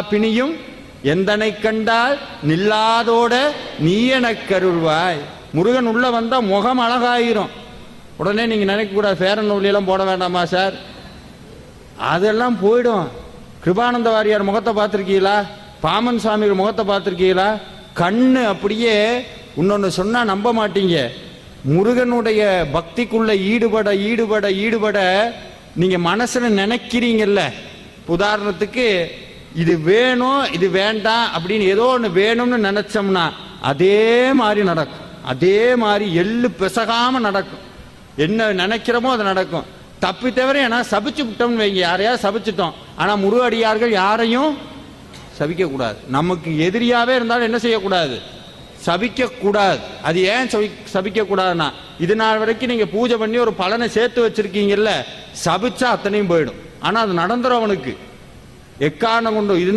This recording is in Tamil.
பிணியும் எந்தனை கண்டால் நில்லாதோட நீ எனக் கருள்வாய். முருகன் உள்ள வந்தா முகம் அழகாயிரும். உடனே நீங்க நினைக்க கூடாது ஃபேர் அண்ட் லவ்லி எல்லாம் போட வேண்டாமா சார், அதெல்லாம் போயிடும். கிருபானந்த வாரியார் முகத்தை பார்த்திருக்கீங்களா? பாமன் சுவாமிகள் முகத்தை பார்த்திருக்கீங்களா? கண்ணு அப்படியே. இன்னொன்னு சொன்னா நம்ப மாட்டீங்க, முருகனுடைய பக்திக்குள்ள ஈடுபட ஈடுபட ஈடுபட நீங்க மனசுல நினைக்கிறீங்கல்ல, உதாரணத்துக்கு இது வேணும் இது வேண்டாம் அப்படின்னு ஏதோ ஒன்று வேணும்னு நினைச்சோம்னா அதே மாதிரி நடக்கும். அதே மாதிரி எள்ளு பிசகாம நடக்கும். என்ன நினைக்கிறோமோ அது நடக்கும். தப்பி தவிர ஏன்னா சபிச்சு விட்டோம்னு வைங்க, யாரையாவது சபிச்சிட்டோம். ஆனா முருகடியார்கள் யாரையும் சபிக்க கூடாது. நமக்கு எதிரியாவே இருந்தாலும் என்ன செய்யக்கூடாது? சபிக்க கூடாது. அது ஏன் சபிக்க கூடாதுன்னா, இது நாள் வரைக்கும் நீங்க பூஜை பண்ணி ஒரு பலனை சேர்த்து வச்சிருக்கீங்கல்ல, சபிச்சா அத்தனையும் போயிடும். ஆனா அது நடந்துரும் அவனுக்கு. எக்காரணம் கொண்டு இருந்தா